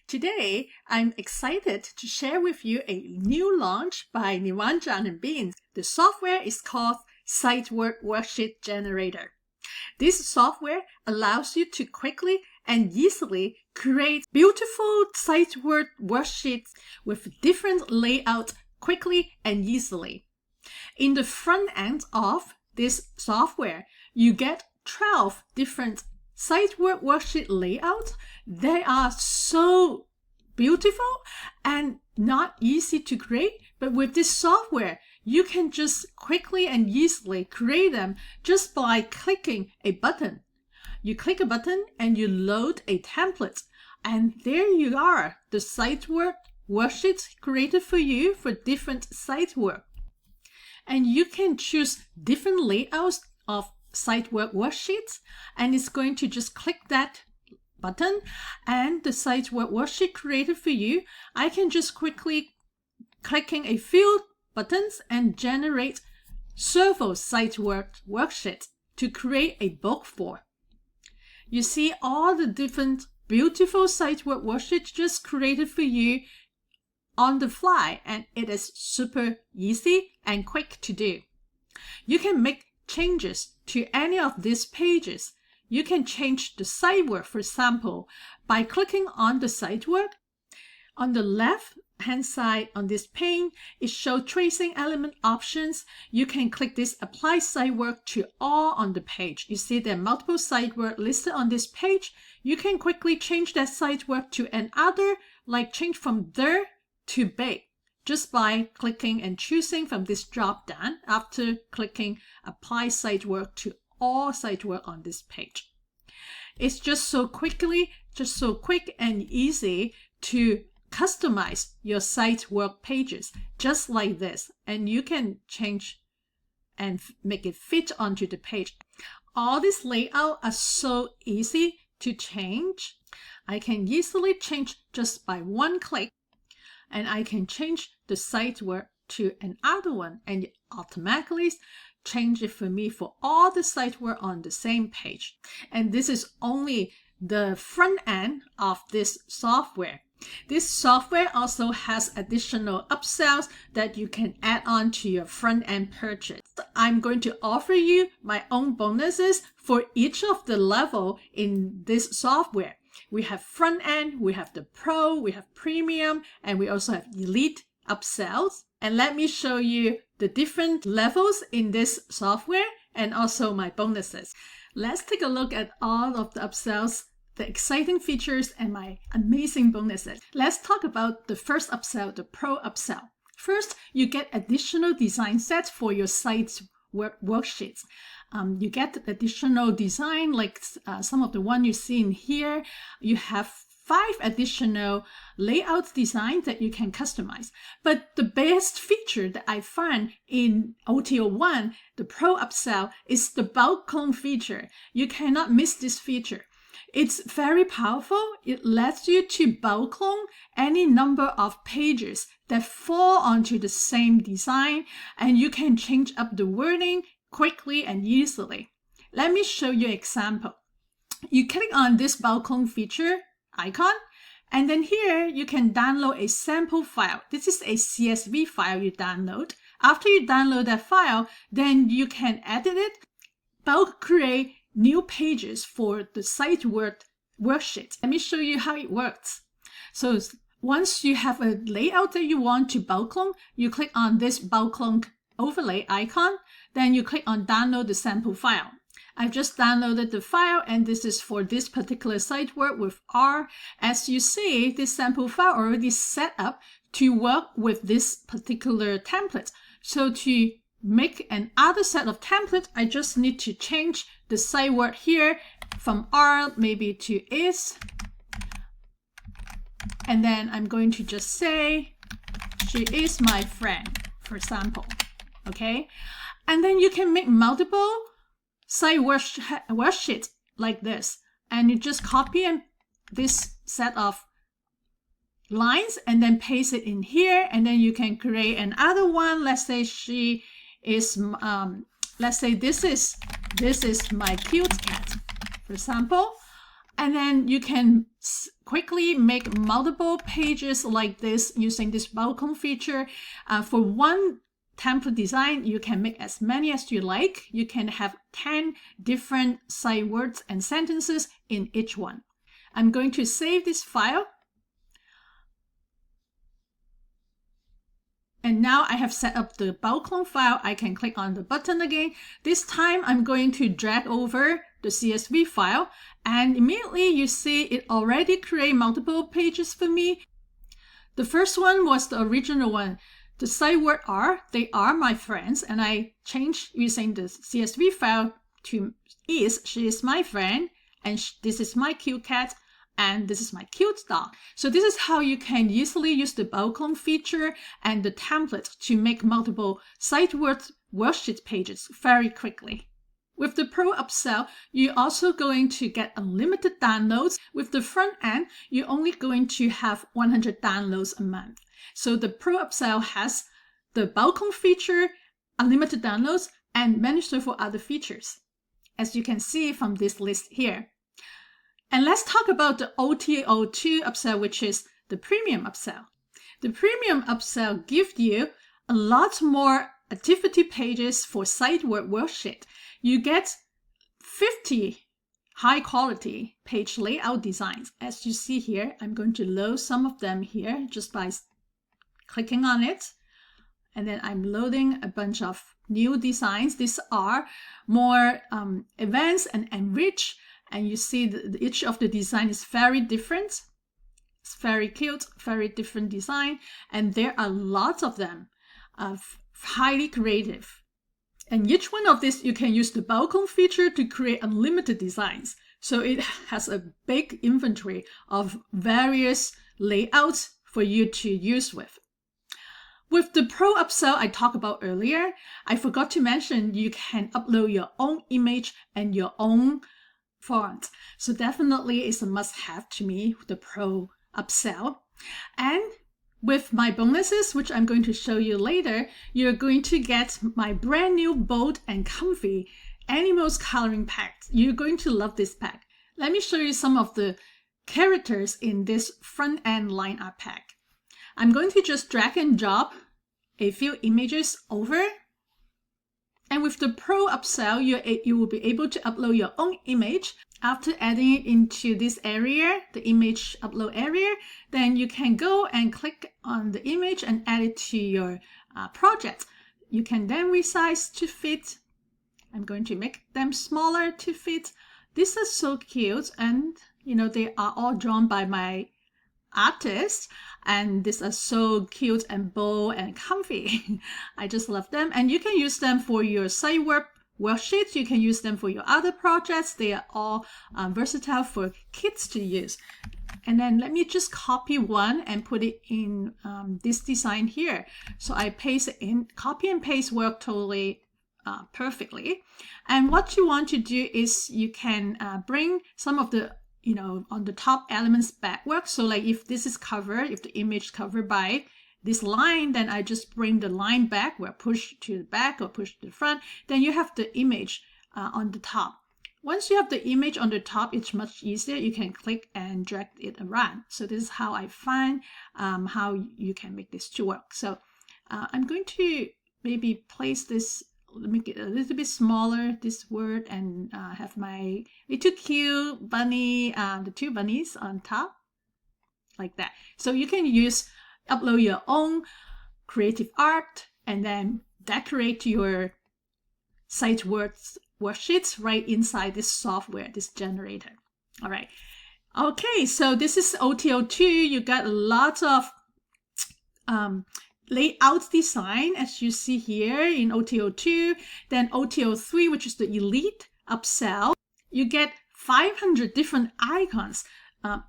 Today, I'm excited to share with you a new launch by Niranjan and Beans. The software is called Sight Words Worksheets Generator. This software allows you to quickly and easily create beautiful sight word worksheets with different layouts quickly and easily. In the front end of this software, you get 12 different sight word worksheet layouts. They are so beautiful and not easy to create, but with this software, you can just quickly and easily create them just by clicking a button. You click a button and you load a template, and there you are, the sight word worksheets created for you for different sight words. And you can choose different layouts of sight word worksheets, and it's going to just click that button and the sight word worksheet created for you. I can just quickly clicking a few buttons and generate several sight word worksheets to create a book for. You see all the different beautiful sight word worksheets just created for you on the fly, and it is super easy and quick to do. You can make changes to any of these pages. You can change the sight word, for example, by clicking on the sight word. On the left hand side on this pane, it shows tracing element options. You can click this apply sight word to all on the page. You see there are multiple sight words listed on this page. You can quickly change that sight word to another, like change from there to big, just by clicking and choosing from this drop down after clicking apply sight word to all sight word on this page. It's just so quick and easy to customize your sight word pages just like this, and you can change and make it fit onto the page. All these layouts are so easy to change. I can easily change just by one click, and I can change the sight word to another one, and it automatically change it for me for all the sight words on the same page. And this is only the front end of this software. This software also has additional upsells that you can add on to your front end purchase. I'm going to offer you my own bonuses for each of the level in this software. We have front end, we have the pro, we have premium, and we also have elite upsells. And let me show you the different levels in this software and also my bonuses. Let's take a look at all of the upsells, the exciting features, and my amazing bonuses. Let's talk about the first upsell, the pro upsell. First, you get additional design sets for your sight worksheets. You get additional design like some of the one you see in here. You have 5 additional layout designs that you can customize. But the best feature that I find in OTO1, the Pro upsell, is the bulk clone feature. You cannot miss this feature. It's very powerful. It lets you to bulk clone any number of pages that fall onto the same design, and you can change up the wording quickly and easily. Let me show you an example. You click on this bulk clone feature icon, and then here you can download a sample file. This is a CSV file you download. After you download that file, then you can edit it, bulk create new pages for the sight word worksheet. Let me show you how it works. So once you have a layout that you want to bulk clone, you click on this bulk clone overlay icon, then you click on download the sample file. I've just downloaded the file, and this is for this particular sight word with R. As you see, this sample file already set up to work with this particular template. So to make another set of template, I just need to change the sight word here from R maybe to is. And then I'm going to just say, she is my friend, for example. Okay. And then you can make multiple sight worksheets like this, and you just copy this set of lines and then paste it in here, and then you can create another one. Let's say she is let's say this is my cute cat, for example. And then you can quickly make multiple pages like this using this balcony feature. For one template design, you can make as many as you like. You can have 10 different sight words and sentences in each one. I'm going to save this file. And now I have set up the balcony file. I can click on the button again. This time I'm going to drag over the CSV file, and immediately you see it already create multiple pages for me. The first one was the original one. The sight word are, they are my friends, and I changed using the CSV file to is, she is my friend, and this is my cute cat, and this is my cute dog. So this is how you can easily use the balcony feature and the template to make multiple Sight Words worksheet pages very quickly. With the Pro upsell, you're also going to get unlimited downloads. With the front end, you're only going to have 100 downloads a month. So the Pro upsell has the balcony feature, unlimited downloads, and many several other features, as you can see from this list here. And let's talk about the OTO2 upsell, which is the premium upsell. The premium upsell gives you a lot more activity pages for Sight Word worksheet. You get 50 high quality page layout designs. As you see here, I'm going to load some of them here just by clicking on it. And then I'm loading a bunch of new designs. These are more advanced and enriched. And you see that each of the design is very different. It's very cute, very different design. And there are lots of them, highly creative. And each one of these, you can use the balcony feature to create unlimited designs. So it has a big inventory of various layouts for you to use with. With the Pro upsell I talked about earlier, I forgot to mention you can upload your own image and your own font. So definitely it's a must-have to me, the Pro upsell. And with my bonuses, which I'm going to show you later, you're going to get my brand new bold and comfy animals coloring pack. You're going to love this pack. Let me show you some of the characters in this front end line art pack. I'm going to just drag and drop a few images over. And with the Pro upsell, you will be able to upload your own image. After adding it into this area, the image upload area, then you can go and click on the image and add it to your project. You can then resize to fit. I'm going to make them smaller to fit. These are so cute, and they are all drawn by my artist, and these are so cute and bold and comfy. I just love them, and you can use them for your Sight Word worksheets. You can use them for your other projects. They are all versatile for kids to use. And then let me just copy one and put it in this design here. So I paste it in. Copy and paste work totally perfectly. And what you want to do is you can bring some of the on the top elements backward. So like if this is covered, if the image is covered by this line, then I just bring the line back, where push to the back or push to the front. Then you have the image on the top. Once you have the image on the top, it's much easier. You can click and drag it around. So this is how I find how you can make this to work. So I'm going to maybe place this, make it a little bit smaller, this word, and have my little cute bunny, the two bunnies on top, like that. So you can upload your own creative art and then decorate your Sight Words worksheets right inside this software, this generator. All right. Okay, so this is OTO2. You got a lot of layout design, as you see here in OTO2. Then OTO3, which is the elite upsell, you get 500 different icons,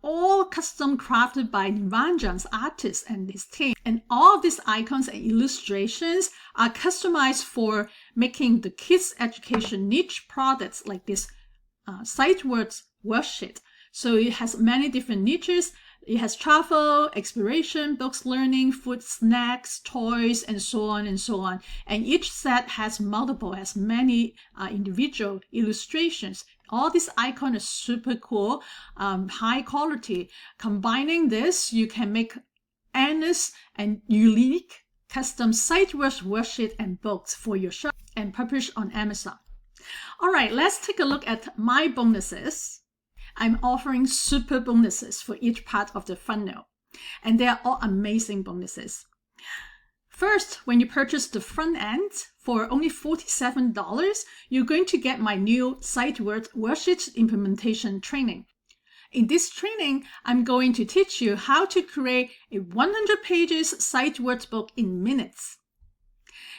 all custom crafted by Niranjan's artist and his team. And all of these icons and illustrations are customized for making the kids' education niche products like this Sight Words worksheet. So it has many different niches. It has travel, exploration, books, learning, food, snacks, toys, and so on and so on. And each set has many individual illustrations All these icons are super cool, high quality. Combining this, you can make endless and unique custom Sight Words worksheet and books for your shop and publish on Amazon. All right, let's take a look at my bonuses. I'm offering super bonuses for each part of the funnel, and they are all amazing bonuses. First, when you purchase the front end for only $47, you're going to get my new Sight Words Worksheets implementation training. In this training, I'm going to teach you how to create a 100 pages Sight Words book in minutes.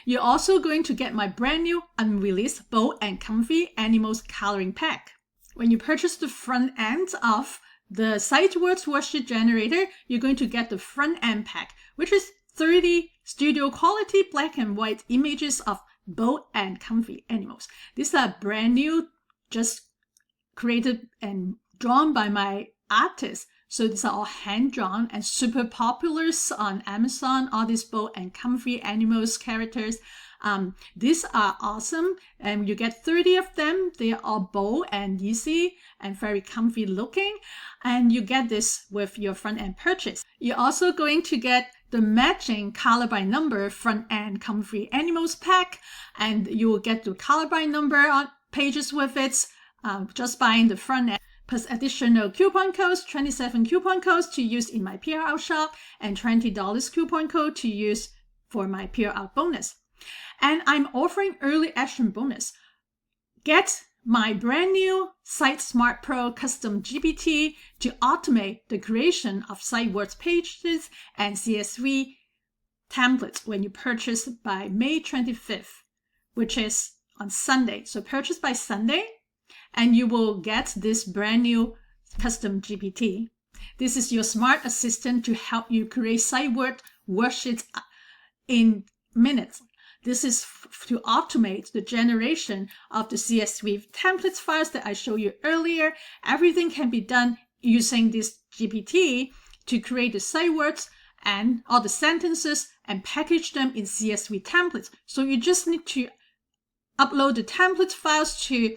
You're also going to get my brand new unreleased Bold and Comfy Animals coloring pack. When you purchase the front end of the Sight Words Worksheet Generator, you're going to get the front end pack, which is 30 studio quality black and white images of bold and comfy animals. These are brand new, just created and drawn by my artists. So these are all hand-drawn and super popular on Amazon, all these bold and comfy animals characters. These are awesome, and you get 30 of them. They are all bold and easy and very comfy looking, and you get this with your front-end purchase. You're also going to get the matching color by number front-end comfy animals pack, and you will get the color by number on pages with it, just buying the front end, plus additional coupon codes, 27 coupon codes to use in my PR Out shop, and $20 coupon code to use for my PR Out bonus. And I'm offering early action bonus. Get my brand new Sight Smart Pro Custom GPT to automate the creation of Sight Words pages and CSV templates when you purchase by May 25th, which is on Sunday. So purchase by Sunday, and you will get this brand new custom GPT. This is your smart assistant to help you create Sight Words worksheets in minutes. This is to automate the generation of the CSV templates files that I showed you earlier. Everything can be done using this GPT to create the Sight Words and all the sentences and package them in CSV templates. So you just need to upload the template files to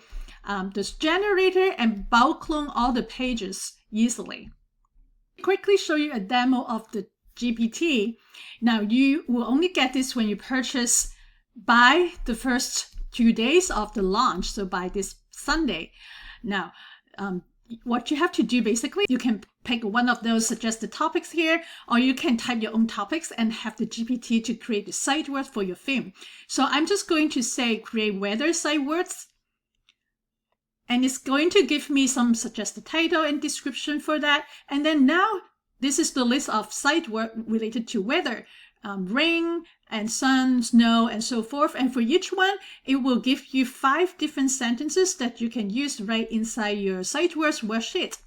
this generator and bulk clone all the pages easily. I'll quickly show you a demo of the GPT. Now you will only get this when you purchase by the first 2 days of the launch, so by this Sunday. Now, what you have to do basically, you can pick one of those suggested topics here, or you can type your own topics and have the GPT to create the sight words for your theme. So I'm just going to say create weather sight words, and it's going to give me some suggested title and description for that. And then now this is the list of sight words related to weather. Rain and sun, snow, and so forth. And for each one, it will give you 5 different sentences that you can use right inside your Sight Words worksheet.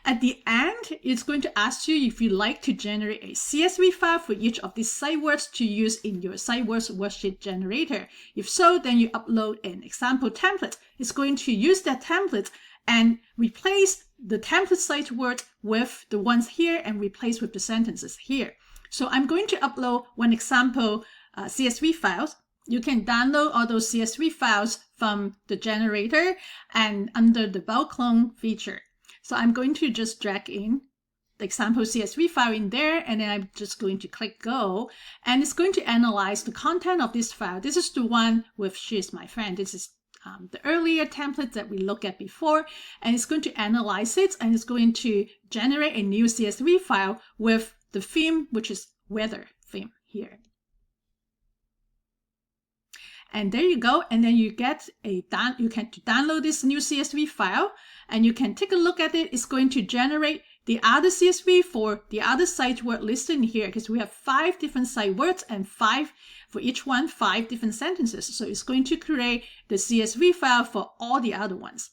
At the end, it's going to ask you if you like to generate a CSV file for each of these sight words to use in your Sight Words Worksheet Generator. If so, then you upload an example template. It's going to use that template and replace the template sight word with the ones here and replace with the sentences here. So I'm going to upload one example CSV files. You can download all those CSV files from the generator and under the bulk clone feature. So I'm going to just drag in the example CSV file in there, and then I'm just going to click go, and it's going to analyze the content of this file. This is the one with "She is my friend." This is the earlier template that we looked at before, and it's going to analyze it, and it's going to generate a new CSV file with the theme, which is weather theme here. And there you go. And then you get you can download this new CSV file, and you can take a look at it. It's going to generate the other CSV for the other sight word listed in here, because we have 5 different sight words and 5 for each one, 5 different sentences. So it's going to create the CSV file for all the other ones.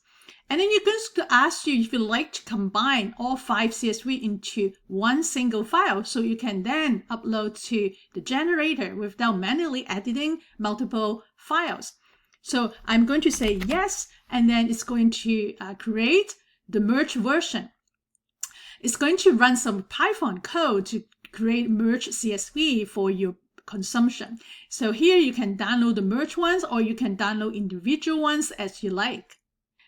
And then you're going to ask you if you like to combine all 5 CSV into one single file, so you can then upload to the generator without manually editing multiple files. So I'm going to say yes, and then it's going to create the merge version. It's going to run some Python code to create merge CSV for your consumption. So here you can download the merge ones, or you can download individual ones as you like.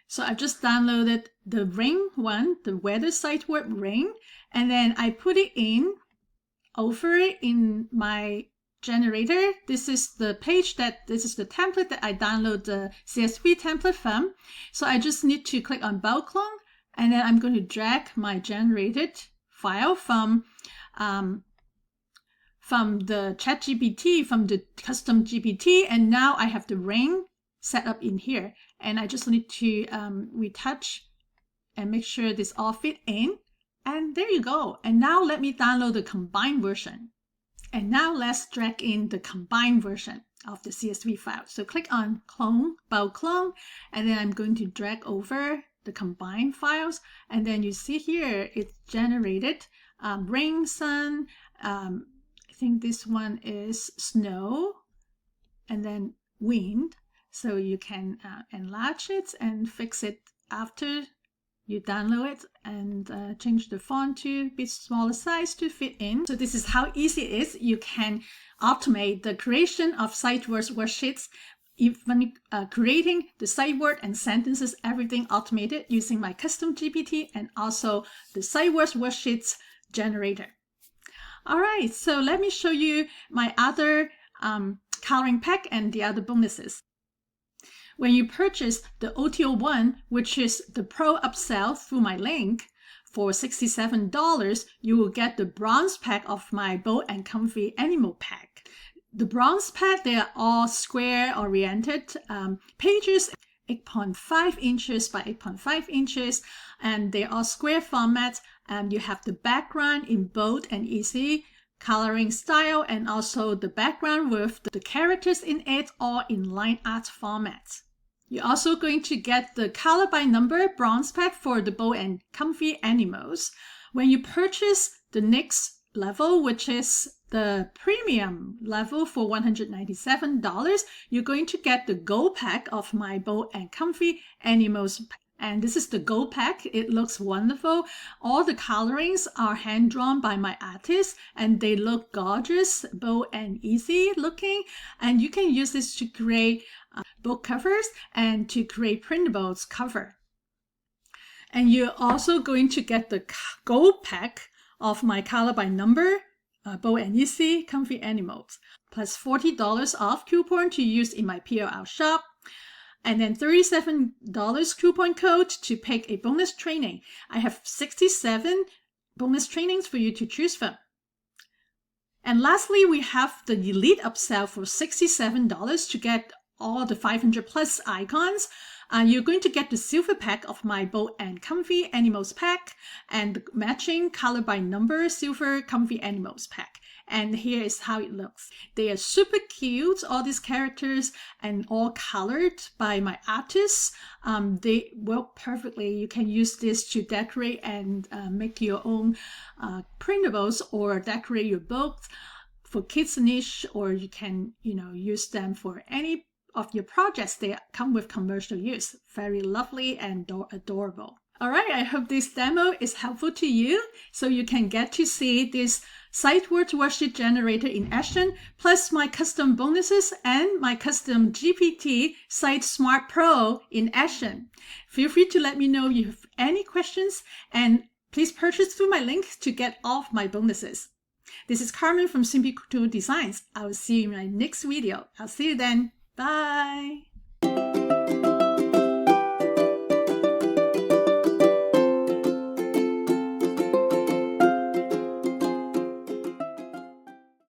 So I just downloaded the ring one, the weather sight word ring, and then I put it over it in my generator. This is the template that I download the CSV template from. So I just need to click on bulk clone, and then I'm going to drag my generated file from the ChatGPT, from the custom GPT, and now I have the ring set up in here. And I just need to retouch and make sure this all fit in. And there you go. And now let me download the combined version. And now let's drag in the combined version of the CSV file. So click on clone, bulk clone, and then I'm going to drag over the combined files. And then you see here, it's generated rain, sun, I think this one is snow, and then wind. So you can enlarge it and fix it after you download it, and change the font to a bit smaller size to fit in. So this is how easy it is. You can automate the creation of Sight Words worksheets, even creating the sight word and sentences, everything automated using my custom GPT and also the Sight Words Worksheets Generator. All right, so let me show you my other coloring pack and the other bonuses. When you purchase the OTO1, which is the Pro upsell through my link, for $67, you will get the bronze pack of my Bold and Comfy Animal pack. The bronze pack, they are all square-oriented pages, 8.5 inches by 8.5 inches, and they are square format. You have the background in bold and easy coloring style, and also the background with the characters in it, all in line art format. You're also going to get the color by number bronze pack for the Bold and Comfy Animals. When you purchase the next level, which is the premium level for $197, you're going to get the gold pack of my Bold and Comfy Animals. And this is the gold pack. It looks wonderful. All the colorings are hand-drawn by my artist, and they look gorgeous, bold and easy looking. And you can use this to create book covers and to create printables cover. And you're also going to get the gold pack of my color by number Bold and Easy Comfy Animals, plus $40 off coupon to use in my PLL shop. And then $37 coupon code to pick a bonus training. I have 67 bonus trainings for you to choose from. And lastly, we have the Elite upsell for $67 to get all the 500 plus icons. You're going to get the silver pack of my Bold and Comfy Animals pack and the matching color by number silver Comfy Animals pack. And here is how it looks. They are super cute, all these characters, and all colored by my artists. They work perfectly. You can use this to decorate and make your own printables or decorate your books for kids niche, or you can use them for any of your projects. They come with commercial use. Very lovely and adorable. All right, I hope this demo is helpful to you, so you can get to see this Sight Words Worksheet Generator in action, plus my custom bonuses and my custom GPT Sight Smart Pro in action. Feel free to let me know if you have any questions, and please purchase through my link to get all of my bonuses. This is Carmen from Simply Couture Designs. I will see you in my next video. I'll see you then. Bye.